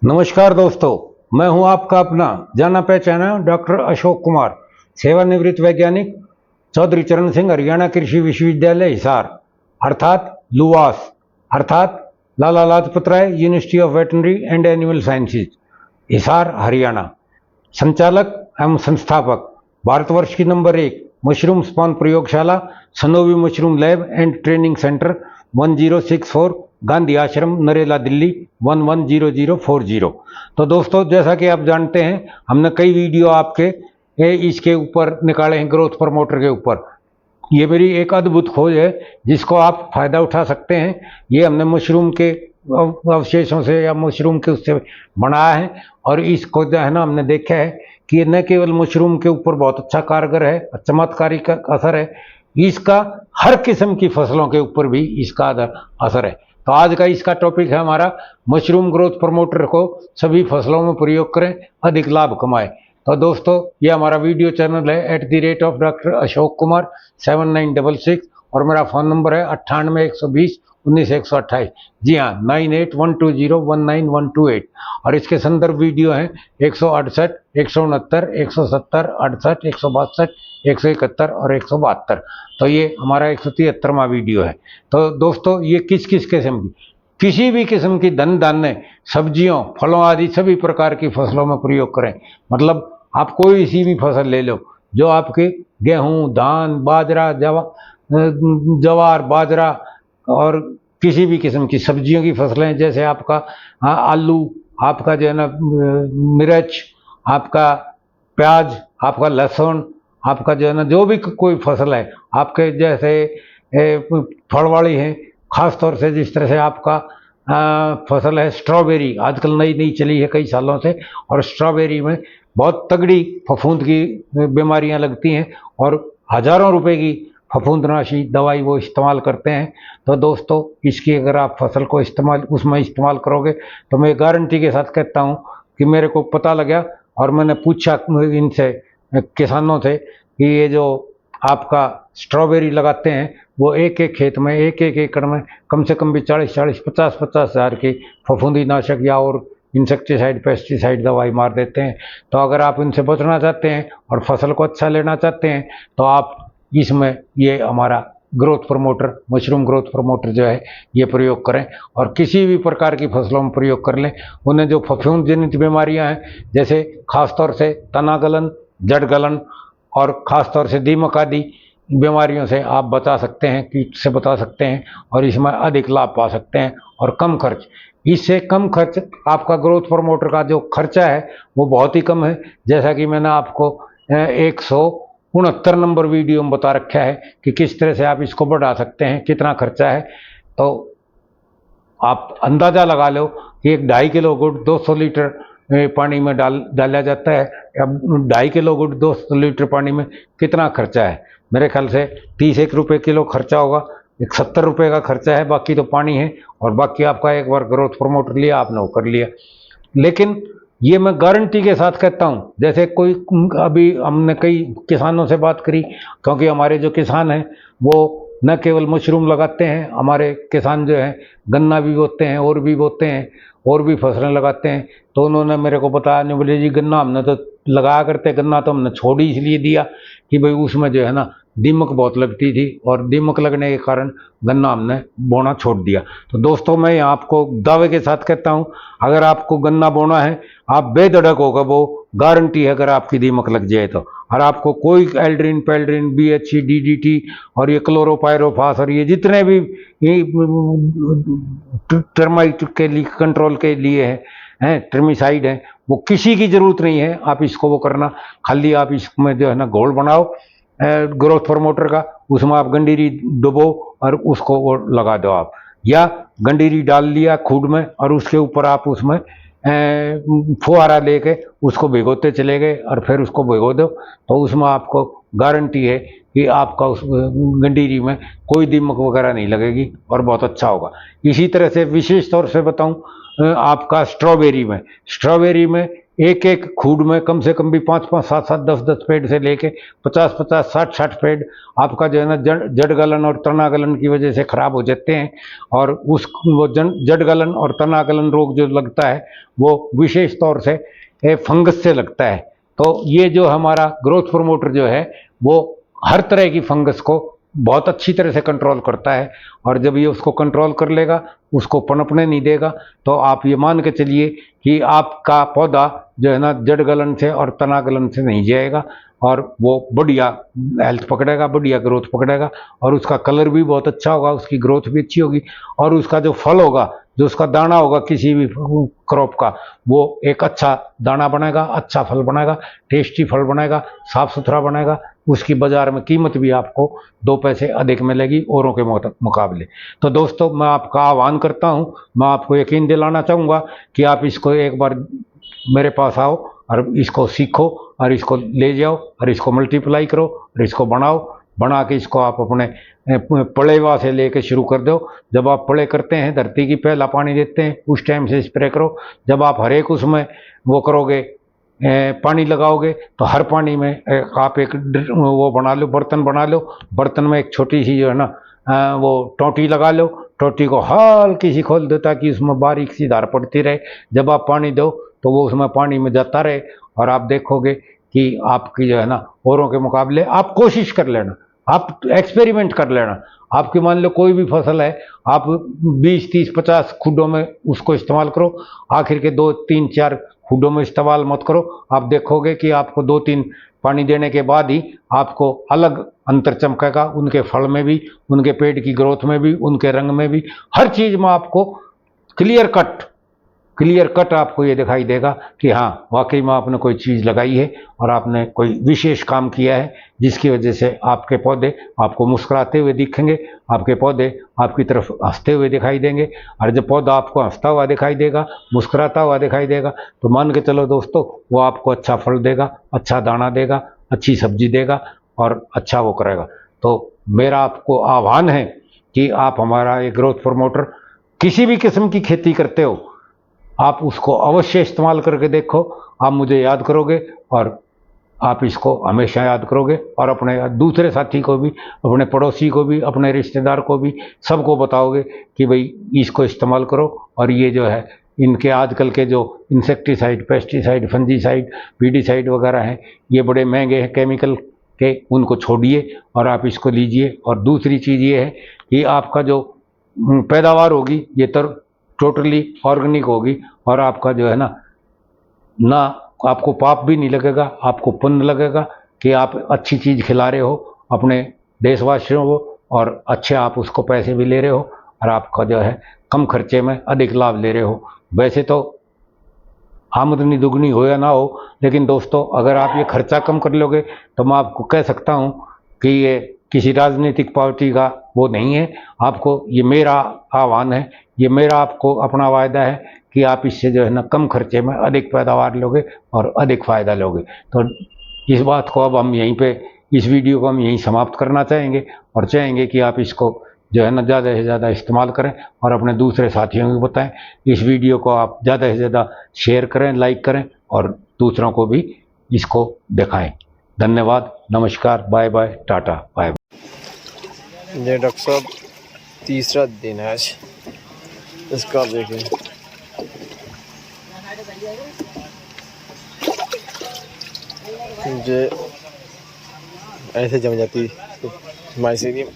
नमस्कार दोस्तों, मैं हूं आपका अपना जाना पहचाना डॉक्टर अशोक कुमार, सेवानिवृत्त वैज्ञानिक, चौधरी चरण सिंह हरियाणा कृषि विश्वविद्यालय हिसार अर्थात लुवास अर्थात Lala Lajpat Rai university of veterinary and animal sciences Hisar Haryana. संचालक एवं संस्थापक भारतवर्ष की नंबर 1 मशरूम स्पॉन प्रयोगशाला Sanovi mushroom lab and training centre 1064 Gandhi Ashram Narela Delhi 110040। तो दोस्तों, जैसा कि आप जानते हैं, हमने कई वीडियो आपके इसके ऊपर निकाले हैं, ग्रोथ प्रमोटर के ऊपर। ये मेरी एक अद्भुत खोज है जिसको आप फायदा उठा सकते हैं। ये हमने मशरूम के अवशेषों से या मशरूम के उससे बनाया है, और इसको जो है ना, हमने देखा है कि ये न केवल मशरूम के ऊपर बहुत अच्छा कारगर है, चमत्कारी का असर है, इसका हर किस्म की फसलों के ऊपर भी इसका असर है। तो आज का इसका टॉपिक है हमारा मशरूम ग्रोथ प्रमोटर को सभी फसलों में प्रयोग करें, अधिक लाभ कमाएं। तो दोस्तों, ये हमारा वीडियो चैनल है @डॉक्टर अशोक कुमार 7966, और मेरा फ़ोन नंबर है 9812019128। जी हाँ, 9812019128। और इसके संदर्भ वीडियो हैं 168, 169, 170, 68, 162, 171 और 172। तो ये हमारा 173वां वीडियो है। तो दोस्तों, ये किस किस किस्म की, किसी भी किस्म की धन धान्य, सब्जियों, फलों आदि सभी प्रकार की फसलों में प्रयोग करें। मतलब आप कोई सी भी फसल ले लो जो आपके गेहूं, धान, बाजरा, जवार, बाजरा, और किसी भी किस्म की सब्जियों की फसलें, जैसे आपका आलू, आपका जो है ना मिर्च, आपका प्याज, आपका लहसुन, आपका जो है ना जो भी कोई फसल है आपके, जैसे फल वाली है, खास तौर से जिस तरह से आपका फसल है स्ट्रॉबेरी, आजकल नई नई चली है कई सालों से, और स्ट्रॉबेरी में बहुत तगड़ी फफूंद की बीमारियां लगती हैं और हजारों रुपए की फफूंदनाशी दवाई वो इस्तेमाल करते हैं। तो दोस्तों, इसकी अगर आप फसल को उसमें इस्तेमाल करोगे तो मैं गारंटी के साथ कहता हूँ कि मेरे को पता लगा और मैंने पूछा इनसे, किसानों से, कि ये जो आपका स्ट्रॉबेरी लगाते हैं वो एक एक खेत में, एक एक एकड़ में कम से कम भी 40-40, 50-50 हज़ार की फफूंदी नाशक या और इंसेक्टिसाइड, पेस्टिसाइड दवाई मार देते हैं। तो अगर आप इनसे बचना चाहते हैं और फसल को अच्छा लेना चाहते हैं तो आप इसमें ये हमारा growth promoter, mushroom growth promoter जो है ये प्रयोग करें, और किसी भी प्रकार की फसलों में प्रयोग कर लें। उन्हें जो फफूंद जनित बीमारियां हैं, जैसे खासतौर से तना गलन, जड़ गलन, और ख़ासतौर से दीमक आदि बीमारियों से आप बचा सकते हैं, कीट से बचा सकते हैं, और इसमें अधिक लाभ पा सकते हैं और कम खर्च। इससे कम खर्च, आपका ग्रोथ प्रमोटर का जो खर्चा है वो बहुत ही कम है। जैसा कि मैंने आपको 169 नंबर वीडियो में बता रखा है कि किस तरह से आप इसको बढ़ा सकते हैं, कितना खर्चा है। तो आप अंदाज़ा लगा लो कि एक 2.5 किलो गुड़ 200 लीटर पानी में डाला जाता है। अब 2.5 किलो गुड़ 200 लीटर पानी में कितना खर्चा है? मेरे ख्याल से 31 रुपये किलो खर्चा होगा। एक 70 रुपये का खर्चा है, बाकी तो पानी है, और बाकी आपका एक बार ग्रोथ प्रमोटर लिया आपने, वो कर लिया। लेकिन ये मैं गारंटी के साथ कहता हूँ, जैसे कोई, अभी हमने कई किसानों से बात करी, क्योंकि हमारे जो किसान हैं वो न केवल मशरूम लगाते हैं, हमारे किसान जो हैं गन्ना भी बोते हैं, और भी बोते हैं, और भी फसलें लगाते हैं। तो उन्होंने मेरे को बताया, नहीं बोले जी गन्ना हमने तो लगाया करते, गन्ना तो हमने छोड़ ही इसलिए दिया कि भाई उसमें जो है ना दीमक बहुत लगती थी, और दीमक लगने के कारण गन्ना हमने बोना छोड़ दिया। तो दोस्तों, मैं आपको दावे के साथ कहता हूँ, अगर आपको गन्ना बोना है, आप बेधड़क होगा, वो गारंटी है अगर आपकी दीमक लग जाए तो। और आपको कोई एल्ड्रिन, पेल्ड्रिन, BHC, DDT और ये क्लोरोपायरोफास और ये जितने भी टर्माइट के लिए कंट्रोल के लिए हैं टर्मिसाइड हैं, वो किसी की जरूरत नहीं है। आप इसको वो करना, खाली आप इसमें जो है ना घोल बनाओ ग्रोथ प्रमोटर का, उसमें आप गंडीरी डुबो और उसको वो लगा दो आप, या गंडीरी डाल लिया खूड में और उसके ऊपर आप उसमें फुहारा लेके उसको भिगोते चले गए, और फिर उसको भिगो दो, तो उसमें आपको गारंटी है कि आपका उस गंडीरी में कोई दीमक वगैरह नहीं लगेगी और बहुत अच्छा होगा। इसी तरह से विशेष तौर से बताऊं, आपका स्ट्रॉबेरी में एक एक खूड में कम से कम भी 5-5, 7-7, 10-10 पेड़ से लेके 50-50, 60-60 पेड़ आपका जो है ना जड़ गलन और तना गलन की वजह से खराब हो जाते हैं। और उस वो जड़ गलन और तना गलन रोग जो लगता है वो विशेष तौर से फंगस से लगता है। तो ये जो हमारा ग्रोथ प्रमोटर जो है वो हर तरह की फंगस को बहुत अच्छी तरह से कंट्रोल करता है। और जब ये उसको कंट्रोल कर लेगा, उसको पनपने नहीं देगा, तो आप ये मान के चलिए कि आपका पौधा जो है ना जड़ गलन से और तना गलन से नहीं जाएगा और वो बढ़िया हेल्थ पकड़ेगा, बढ़िया ग्रोथ पकड़ेगा और उसका कलर भी बहुत अच्छा होगा, उसकी ग्रोथ भी अच्छी होगी और उसका जो फल होगा, जो उसका दाना होगा किसी भी क्रॉप का, वो एक अच्छा दाना बनेगा, अच्छा फल बनेगा, टेस्टी फल बनेगा, साफ सुथरा बनेगा। उसकी बाजार में कीमत भी आपको 2 पैसे अधिक मिलेगी औरों के मुकाबले। तो दोस्तों, मैं आपका आह्वान करता हूं, मैं आपको यकीन दिलाना चाहूँगा कि आप इसको एक बार मेरे पास आओ और इसको सीखो और इसको ले जाओ और इसको मल्टीप्लाई करो और इसको बना के इसको आप अपने पलेवा से लेके शुरू कर दो। जब आप पले करते हैं, धरती की पहला पानी देते हैं, उस टाइम से स्प्रे करो। जब आप हर एक उसमें वो करोगे, पानी लगाओगे, तो हर पानी में आप एक वो बना लो, बर्तन बना लो, बर्तन में एक छोटी सी जो है ना वो टोंटी लगा लो, टोंटी को हल्की सी खोल दो ताकि उसमें बारीक सी धार पड़ती रहे। जब आप पानी दो तो वो उसमें पानी में जाता रहे और आप देखोगे कि आपकी जो है ना औरों के मुकाबले, आप कोशिश कर लेना, आप एक्सपेरिमेंट कर लेना। आपकी मान लो कोई भी फसल है, आप 20, 30, 50 खुडों में उसको इस्तेमाल करो, आखिर के 2, 3, 4 खुडों में इस्तेमाल मत करो। आप देखोगे कि आपको 2-3 पानी देने के बाद ही आपको अलग अंतर चमकेगा, उनके फल में भी, उनके पेड़ की ग्रोथ में भी, उनके रंग में भी, हर चीज़ में आपको क्लियर कट आपको ये दिखाई देगा कि हाँ, वाकई में आपने कोई चीज़ लगाई है और आपने कोई विशेष काम किया है, जिसकी वजह से आपके पौधे आपको मुस्कुराते हुए दिखेंगे, आपके पौधे आपकी तरफ हंसते हुए दिखाई देंगे। और जब पौधा आपको हंसता हुआ दिखाई देगा, मुस्कुराता हुआ दिखाई देगा, तो मान के चलो दोस्तों, वो आपको अच्छा फल देगा, अच्छा दाना देगा, अच्छी सब्जी देगा और अच्छा वो करेगा। तो मेरा आपको आह्वान है कि आप हमारा ये ग्रोथ प्रमोटर किसी भी किस्म की खेती करते हो, आप उसको अवश्य इस्तेमाल करके देखो। आप मुझे याद करोगे और आप इसको हमेशा याद करोगे और अपने दूसरे साथी को भी, अपने पड़ोसी को भी, अपने रिश्तेदार को भी, सबको बताओगे कि भाई इसको इस्तेमाल करो। और ये जो है, इनके आजकल के जो इंसेक्टिसाइड, पेस्टिसाइड, फंजीसाइड, वीडीसाइड वगैरह हैं, ये बड़े महंगे हैं केमिकल के, उनको छोड़िए और आप इसको लीजिए। और दूसरी चीज़ ये है कि आपका जो पैदावार होगी ये टोटली ऑर्गेनिक होगी और आपका जो है ना आपको पाप भी नहीं लगेगा, आपको पुण्य लगेगा कि आप अच्छी चीज़ खिला रहे हो अपने देशवासियों को और अच्छे आप उसको पैसे भी ले रहे हो और आपका जो है कम खर्चे में अधिक लाभ ले रहे हो। वैसे तो आमदनी दुगनी हो या ना हो, लेकिन दोस्तों अगर आप ये खर्चा कम कर लोगे तो मैं आपको कह सकता हूँ कि ये किसी राजनीतिक पार्टी का वो नहीं है। आपको ये मेरा आह्वान है, ये मेरा आपको अपना वायदा है कि आप इससे जो है ना कम खर्चे में अधिक पैदावार लोगे और अधिक फ़ायदा लोगे। तो इस बात को अब हम यहीं पे, इस वीडियो को हम यहीं समाप्त करना चाहेंगे और चाहेंगे कि आप इसको जो है ना ज़्यादा से ज़्यादा इस्तेमाल करें और अपने दूसरे साथियों को बताएं। इस वीडियो को आप ज़्यादा से ज़्यादा शेयर करें, लाइक करें और दूसरों को भी इसको दिखाएं। धन्यवाद, नमस्कार, बाय बाय, टाटा, बाय। ये डॉक्टर साहब तीसरा दिन है आज इसका, देखें जो ऐसे जम जाती माइसीनियम।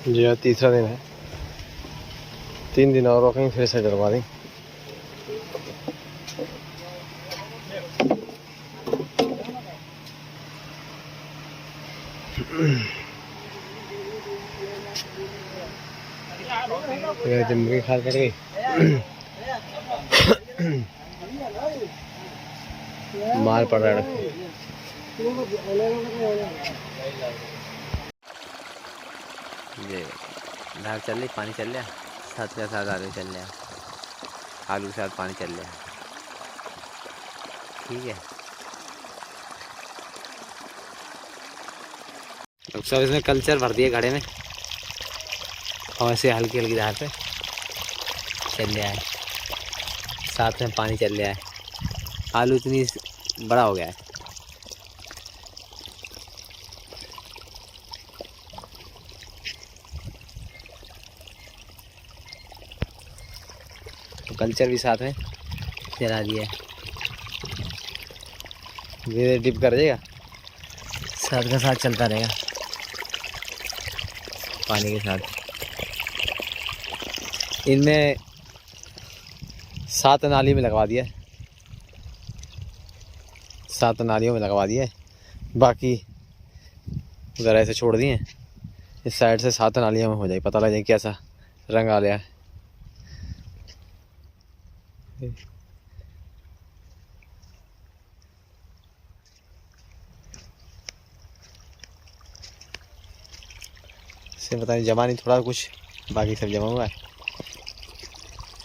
जी हाँ, तीसरा दिन है। 3 दिन और रोकेंगे, फिर से डलवा देंगे। जिंदगी खाल कट गई। मार पड़ रहा है। ये धार चल रही, पानी चल रहा, साथ के साथ आलू चल रहा, आलू के साथ पानी चल रहा। ठीक है डॉक्टर साहब, इसमें कल्चर भर दिया घड़े में और ऐसे हल्की हल्की धार पे चल रहा है, साथ में पानी चल रहा है। आलू इतनी बड़ा हो गया है। तो कल्चर भी साथ में चला दिया है। धीरे डिप कर देगा, साथ का साथ चलता रहेगा पानी के साथ। इनमें 7 नाली में लगवा दिया है, 7 नालियों में लगवा दिया है। बाकी उधर ऐसे छोड़ दिए हैं। इस साइड से 7 नालियों में हो जाए, पता लग जाए कैसा रंग आ गया है। इससे पता नहीं जमा नहीं, थोड़ा कुछ बाकी सब जमा हुआ है,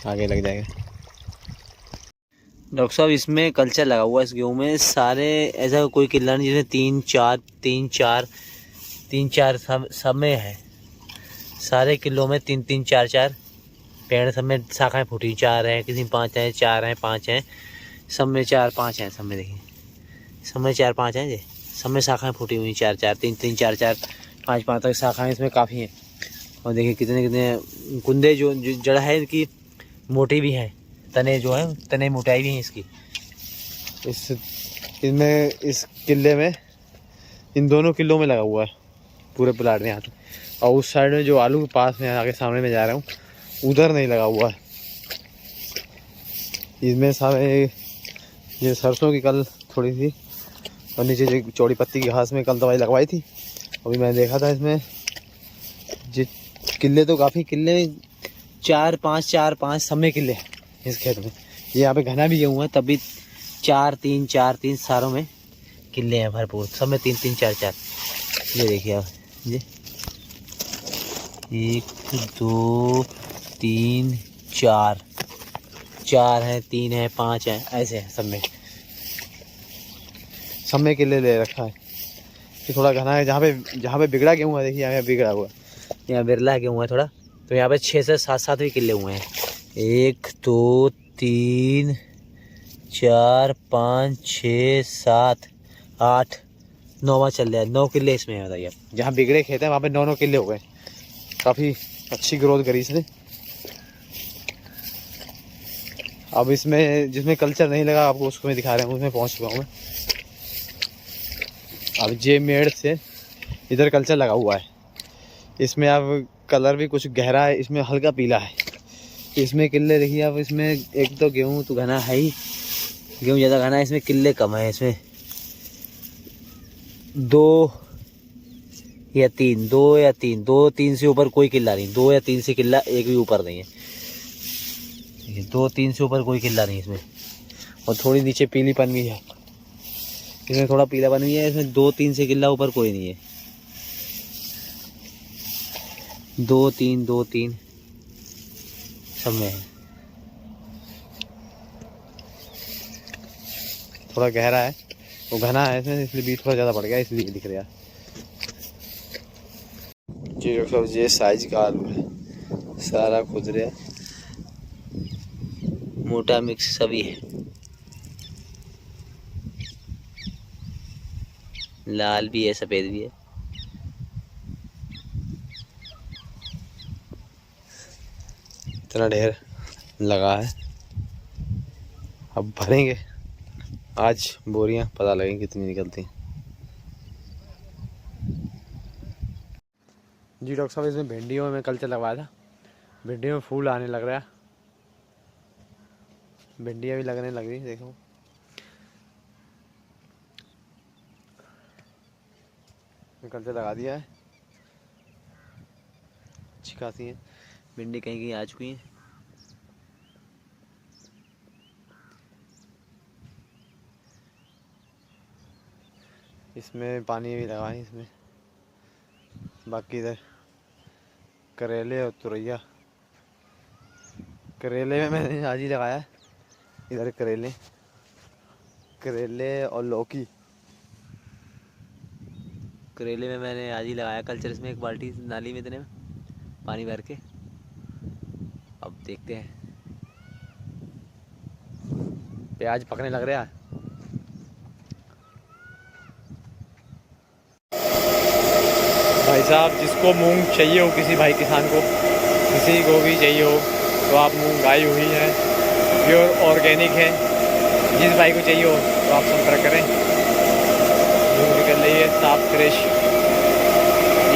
आगे लग जाएगा। डॉक्टर साहब, इसमें कल्चर लगा हुआ है इस गेहूँ में सारे, ऐसा कोई किल्ला नहीं जिसमें 3 4 सब में है। सारे किलों में 3 3 4 4 पेड़, सब में शाखाएं फूटी, 4 हैं, किसी में 5 हैं, 4 हैं, 5 हैं, सब में 4 5 हैं, सब में देखिए, सब में 4 5 हैं जी, सब में शाखाएं फूटी हुई 4 4 3 3 4 4 5 5 तक शाखाएं इसमें काफ़ी हैं। और देखिए कितने कितने कुंदे, जो जड़ है इनकी मोटी भी है, तने जो है तने मोटाई भी है इसकी। इसमें इस किले में, इन दोनों किलों में लगा हुआ है पूरे प्लाट में यहाँ पे। और उस साइड में जो आलू के पास में आगे सामने में जा रहा हूँ, उधर नहीं लगा हुआ है। इसमें सारे ये सरसों की कल थोड़ी सी, और नीचे जो चौड़ी पत्ती की घास में कल दवाई लगवाई थी। अभी मैंने देखा था इसमें जी किले तो काफ़ी, किले 4 5 4 5 सब में किले हैं इस खेत में। ये यहाँ पे घना भी गेहूँ है, तब भी 4 3 4 3 सारों में किले हैं भरपूर, सब में 3 3 4 4। ये देखिए आप, ये 1 2 3 4 4 हैं, 3 हैं, 5 हैं, ऐसे हैं सब में किले ले रखा है। ये थोड़ा घना है, जहाँ पे बिगड़ा गेहूँ है, देखिए यहाँ बिगड़ा हुआ है, यहाँ बिरला गेहूँ है थोड़ा, तो यहाँ पे 6 से 7 भी किले हुए हैं। 1 2 3 4 5 6 7 8 9वां चल रहा है, 9 किले इसमें है। बताइए, जहाँ बिगड़े खेत हैं वहाँ पे 9 किले हो गए। काफ़ी अच्छी ग्रोथ करी इसने। अब इसमें जिसमें कल्चर नहीं लगा, आपको उसको मैं दिखा रहा हूँ, उसमें पहुँच चुका हूँ मैं। अब जे मेड़ से इधर कल्चर लगा हुआ है। इसमें अब कलर भी कुछ गहरा है, इसमें हल्का पीला है। इसमें किले देखिए आप, इसमें एक तो गेहूँ तो घना है ही, गेहूँ ज़्यादा घना है, इसमें किले कम है। इसमें 2 या 3 2 3 से ऊपर कोई किला नहीं, 2 या 3 से किला एक भी ऊपर नहीं है। 2 3 से ऊपर कोई किला नहीं इसमें। और थोड़ी नीचे पीलीपन भी है, इसमें थोड़ा पीलापन भी है। इसमें 2 3 से किला ऊपर कोई नहीं है। 2 3 सब में है। थोड़ा गहरा है, वो घना है इसमें, इसलिए बीज थोड़ा ज़्यादा बढ़ गया, इसलिए दिख रहा है जी। डॉक्टर साहब, ये साइज का आलू है, सारा खुदरे, मोटा मिक्स सभी है, लाल भी है, सफ़ेद भी है। इतना ढेर लगा है, अब भरेंगे आज बोरियां पता लगेंगी कितनी निकलती हैं। जी डॉक्टर साहब, इसमें भिंडियों में कल्चर लगवाया था, भिंडियों में फूल आने लग रहा है, भिंडियाँ भी लगने लग रही, देखो कल्चर लगा दिया है, अच्छी खासी है भिंडी कहीं कहीं आ चुकी है। इसमें पानी भी लगा है इसमें। बाकी इधर करेले और तुरैया, करेले में मैंने आज ही लगाया है, इधर करेले, करेले और लौकी। करेले में मैंने आज ही लगाया कल्चर, इसमें एक बाल्टी नाली में इतने में पानी भर के। अब देखते हैं। प्याज पकने लग रहा है। भाई साहब, जिसको मूंग चाहिए हो, किसी भाई किसान को, किसी को भी चाहिए हो, तो आप मूंग आई हुई है, प्योर ऑर्गेनिक है, जिस भाई को चाहिए हो तो आप संपर्क करें। मूंग निकल रही है साफ फ्रेश,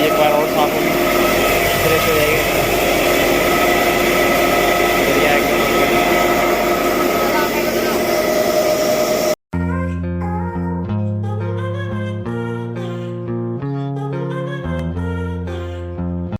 एक बार और साफ होगी, फ्रेश हो जाएगी।